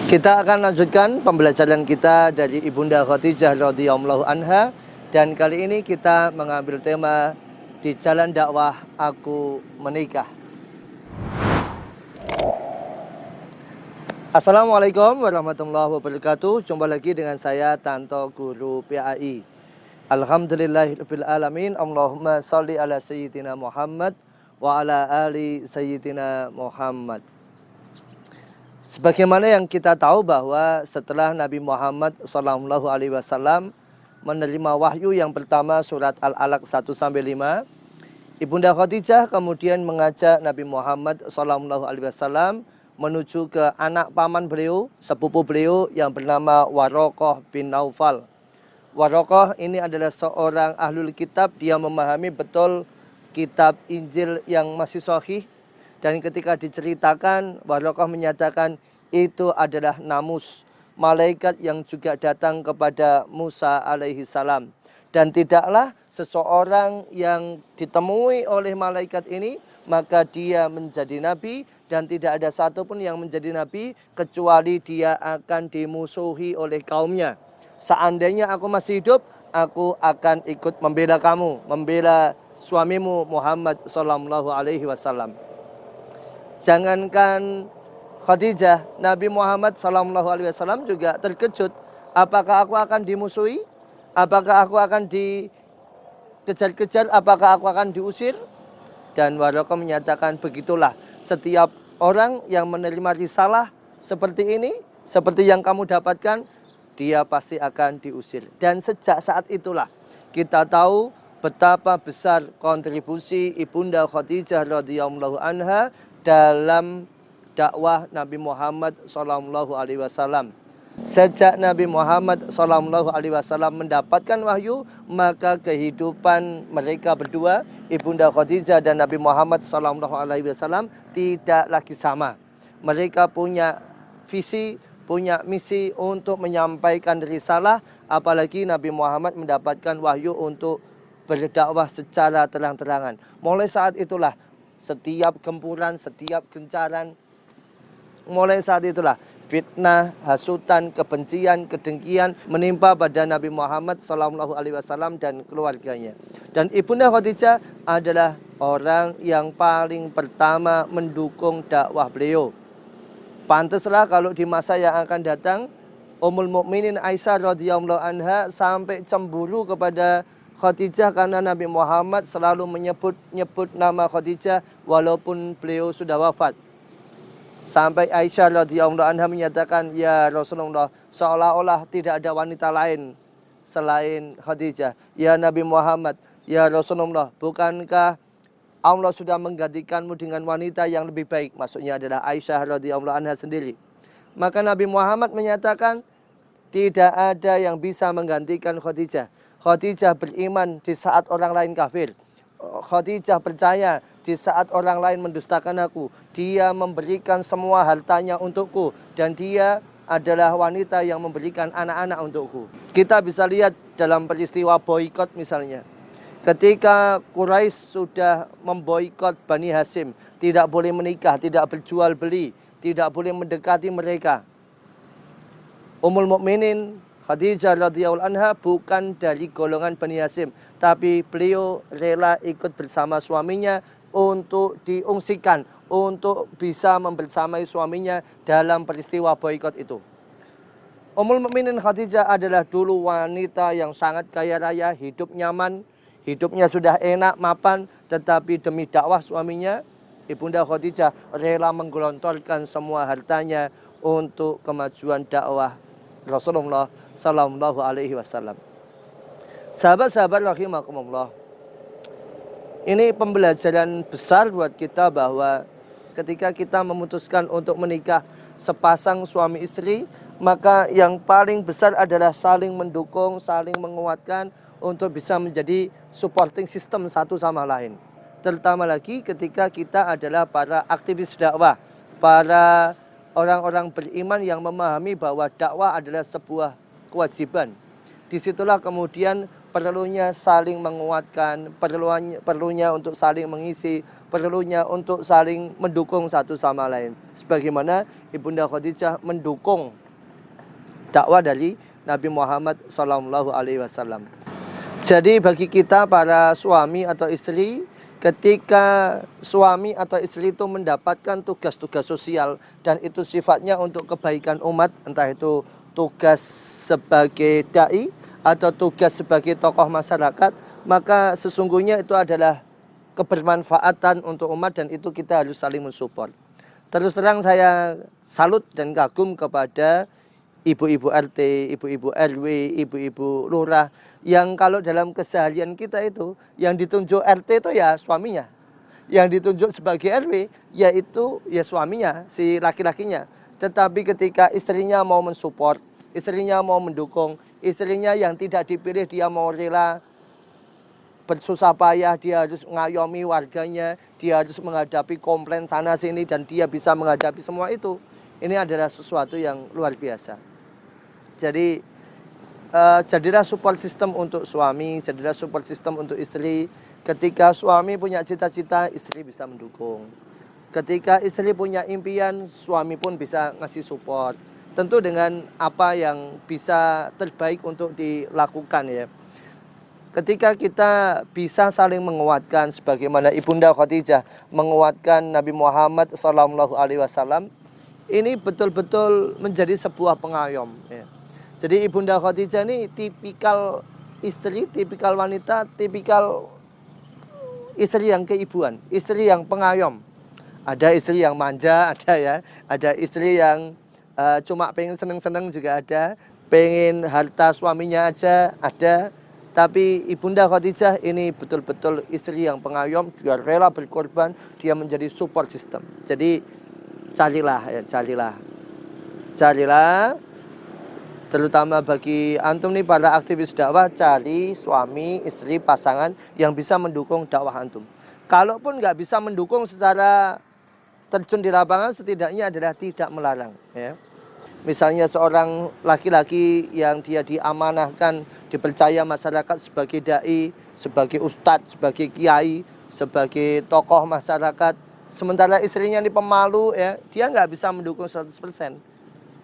Kita akan lanjutkan pembelajaran kita dari Ibunda Khadijah radhiyallahu anha, dan kali ini kita mengambil tema di jalan dakwah aku menikah. Assalamualaikum warahmatullahi wabarakatuh. Jumpa lagi dengan saya Tanto Guru PAI. Alhamdulillahirabbil alamin. Allahumma shalli ala sayyidina Muhammad wa ala ali sayyidina Muhammad. Sebagaimana yang kita tahu bahwa setelah Nabi Muhammad SAW menerima wahyu yang pertama surat Al-Alaq 1-5, Ibunda Khadijah kemudian mengajak Nabi Muhammad SAW menuju ke anak paman beliau, sepupu beliau yang bernama Waraqah bin Naufal. Waraqah ini adalah seorang ahlul kitab, dia memahami betul kitab Injil yang masih sahih. Dan ketika diceritakan, Waraqah menyatakan itu adalah namus, malaikat yang juga datang kepada Musa alaihi salam. Dan tidaklah seseorang yang ditemui oleh malaikat ini, maka dia menjadi nabi. Dan tidak ada satupun yang menjadi nabi, kecuali dia akan dimusuhi oleh kaumnya. Seandainya aku masih hidup, aku akan ikut membela kamu, membela suamimu Muhammad SAW. Jangankan Khadijah, Nabi Muhammad SAW juga terkejut. Apakah aku akan dimusuhi? Apakah aku akan dikejar-kejar? Apakah aku akan diusir? Dan Waraqah menyatakan begitulah. Setiap orang yang menerima risalah seperti ini, seperti yang kamu dapatkan, dia pasti akan diusir. Dan sejak saat itulah kita tahu betapa besar kontribusi Ibunda Khadijah radhiyallahu anha dalam dakwah Nabi Muhammad SAW. Sejak Nabi Muhammad SAW mendapatkan wahyu, maka kehidupan mereka berdua, Ibunda Khadijah dan Nabi Muhammad SAW, tidak lagi sama. Mereka punya visi, punya misi untuk menyampaikan risalah, apalagi Nabi Muhammad mendapatkan wahyu untuk berdakwah secara terang-terangan. Mulai saat itulah setiap gempuran, setiap gencaran, mulai saat itulah fitnah, hasutan, kebencian, kedengkian menimpa pada Nabi Muhammad SAW dan keluarganya. Dan Ibunda Khadijah adalah orang yang paling pertama mendukung dakwah beliau. Pantaslah kalau di masa yang akan datang, Ummul Mukminin Aisyah radhiyallahu anha sampai cemburu kepada Khadijah karena Nabi Muhammad selalu menyebut nama Khadijah walaupun beliau sudah wafat. Sampai Aisyah radhiyallahu anha menyatakan, ya Rasulullah, seolah-olah tidak ada wanita lain selain Khadijah. Ya Nabi Muhammad, ya Rasulullah, bukankah Allah sudah menggantikanmu dengan wanita yang lebih baik? Maksudnya adalah Aisyah radhiyallahu anha sendiri. Maka Nabi Muhammad menyatakan tidak ada yang bisa menggantikan Khadijah. Khadijah beriman di saat orang lain kafir. Khadijah percaya di saat orang lain mendustakan aku. Dia memberikan semua hartanya untukku. Dan dia adalah wanita yang memberikan anak-anak untukku. Kita bisa lihat dalam peristiwa boikot misalnya. Ketika Quraisy sudah memboikot Bani Hashim, tidak boleh menikah, tidak berjual beli, tidak boleh mendekati mereka. Ummul Mukminin Khadijah radhiyallahu anha bukan dari golongan Bani Hashim, tapi beliau rela ikut bersama suaminya untuk diungsikan, untuk bisa membersamai suaminya dalam peristiwa boikot itu. Ummul Mukminin Khadijah adalah dulu wanita yang sangat kaya raya, hidup nyaman, hidupnya sudah enak, mapan, tetapi demi dakwah suaminya, Ibunda Khadijah rela menggelontorkan semua hartanya untuk kemajuan dakwah Rasulullah Sallallahu Alaihi Wasallam. Sahabat-sahabat rahimakumullah, ini pembelajaran besar buat kita bahwa ketika kita memutuskan untuk menikah sepasang suami istri, maka yang paling besar adalah saling mendukung, saling menguatkan untuk bisa menjadi supporting system satu sama lain. Terutama lagi ketika kita adalah para aktivis dakwah, para orang-orang beriman yang memahami bahwa dakwah adalah sebuah kewajiban. Disitulah kemudian perlunya saling menguatkan, perlunya untuk saling mengisi, perlunya untuk saling mendukung satu sama lain. Sebagaimana Ibunda Khadijah mendukung dakwah dari Nabi Muhammad SAW. Jadi bagi kita para suami atau istri, ketika suami atau istri itu mendapatkan tugas-tugas sosial dan itu sifatnya untuk kebaikan umat, entah itu tugas sebagai dai atau tugas sebagai tokoh masyarakat, maka sesungguhnya itu adalah kebermanfaatan untuk umat dan itu kita harus saling mensupport. Terus terang saya salut dan kagum kepada ibu-ibu RT, ibu-ibu RW, ibu-ibu lurah yang kalau dalam keseharian kita itu yang ditunjuk RT itu ya suaminya, yang ditunjuk sebagai RW yaitu ya suaminya, si laki-lakinya. Tetapi ketika istrinya mau mensupport, istrinya mau mendukung, istrinya yang tidak dipilih dia mau rela bersusah payah, dia harus mengayomi warganya, dia harus menghadapi komplain sana sini dan dia bisa menghadapi semua itu. Ini adalah sesuatu yang luar biasa. Jadi jadilah support system untuk suami, jadilah support system untuk istri. Ketika suami punya cita-cita, istri bisa mendukung. Ketika istri punya impian, suami pun bisa ngasih support. Tentu dengan apa yang bisa terbaik untuk dilakukan ya. Ketika kita bisa saling menguatkan, sebagaimana Ibunda Khadijah menguatkan Nabi Muhammad SAW, ini betul-betul menjadi sebuah pengayom ya. Jadi Ibunda Khadijah ini tipikal istri, tipikal wanita, tipikal istri yang keibuan, istri yang pengayom. Ada istri yang manja, ada ya. Ada istri yang cuma pengen seneng-seneng juga ada. Pengen harta suaminya aja ada. Tapi Ibunda Khadijah ini betul-betul istri yang pengayom, juga rela berkorban, dia menjadi support system. Jadi carilah ya, carilah. Terutama bagi antum nih para aktivis dakwah, cari suami, istri, pasangan yang bisa mendukung dakwah antum. Kalaupun nggak bisa mendukung secara terjun di lapangan, setidaknya adalah tidak melarang. Ya. Misalnya seorang laki-laki yang dia diamanahkan, dipercaya masyarakat sebagai dai, sebagai ustadz, sebagai kiai, sebagai tokoh masyarakat. Sementara istrinya ini pemalu, ya, dia nggak bisa mendukung 100%.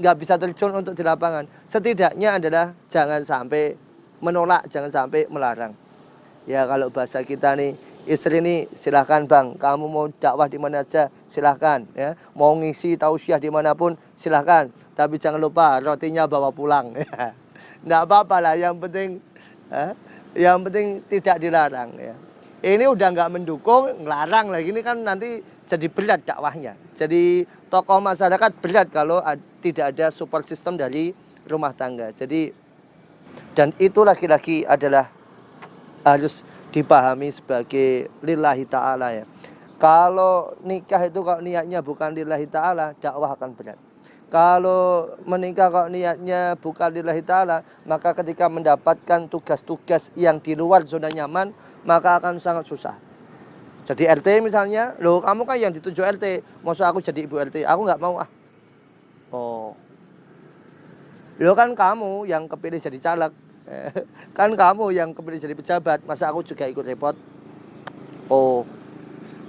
Nggak bisa terjun untuk di lapangan. Setidaknya adalah jangan sampai menolak, jangan sampai melarang. Ya kalau bahasa kita nih, istri ini silahkan bang, kamu mau dakwah di mana aja silahkan ya. Mau ngisi tausiah dimanapun silahkan. Tapi jangan lupa rotinya bawa pulang. Nggak apa-apa lah, yang penting tidak dilarang ya. Ini udah nggak mendukung, ngelarang lagi, ini kan nanti jadi berat dakwahnya. Jadi tokoh masyarakat berat kalau tidak ada support system dari rumah tangga. Jadi dan itu laki-laki adalah harus dipahami sebagai lillahi ta'ala ya. Kalau nikah itu kalau niatnya bukan lillahi ta'ala, dakwah akan berat. Kalau menikah kalau niatnya bukan lillahi ta'ala, maka ketika mendapatkan tugas-tugas yang di luar zona nyaman, maka akan sangat susah. Jadi RT misalnya, loh kamu kan yang ditunjuk RT, masa aku jadi ibu RT, aku nggak mau ah. Oh, loh kan kamu yang kepilih jadi caleg, kan kamu yang kepilih jadi pejabat, masa aku juga ikut repot? Oh,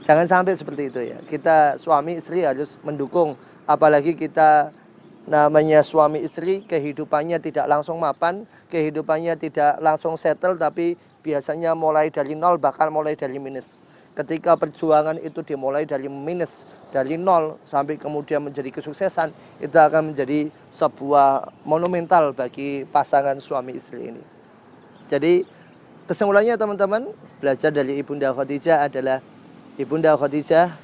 jangan sampai seperti itu ya. Kita suami istri harus mendukung, apalagi kita namanya suami istri, kehidupannya tidak langsung mapan, kehidupannya tidak langsung settle, tapi biasanya mulai dari nol, bahkan mulai dari minus. Ketika perjuangan itu dimulai dari minus, dari nol sampai kemudian menjadi kesuksesan, itu akan menjadi sebuah monumental bagi pasangan suami istri ini. Jadi kesimpulannya teman-teman, belajar dari Ibunda Khadijah adalah Ibunda Khadijah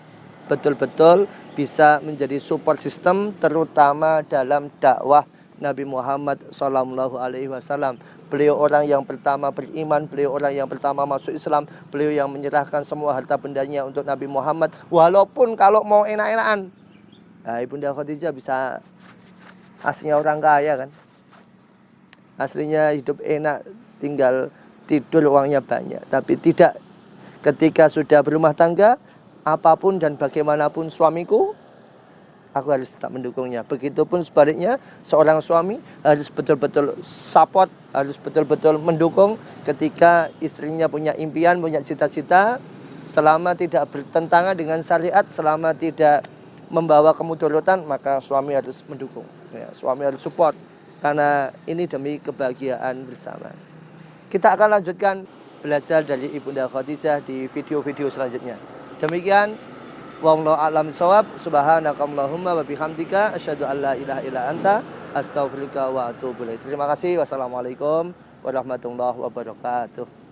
betul-betul bisa menjadi support system, terutama dalam dakwah Nabi Muhammad SAW. Beliau orang yang pertama beriman, beliau orang yang pertama masuk Islam, beliau yang menyerahkan semua harta bendanya untuk Nabi Muhammad. Walaupun kalau mau enak-enakan, nah, Ibunda Khadijah bisa aslinya orang kaya kan, aslinya hidup enak, tinggal tidur uangnya banyak, tapi tidak. Ketika sudah berumah tangga, apapun dan bagaimanapun suamiku, aku harus tetap mendukungnya. Begitupun sebaliknya, seorang suami harus betul-betul support, harus betul-betul mendukung ketika istrinya punya impian, punya cita-cita, selama tidak bertentangan dengan syariat, selama tidak membawa kemudaratan, maka suami harus mendukung. Ya, suami harus support, karena ini demi kebahagiaan bersama. Kita akan lanjutkan belajar dari Ibunda Khadijah di video-video selanjutnya. Demikian, wallahu a'lam bishawab. Subhanakallahumma wa bihamdika asyhadu an la ilaha illa anta astaghfiruka wa atubu ilaik. Terima kasih. Wassalamualaikum warahmatullahi wabarakatuh.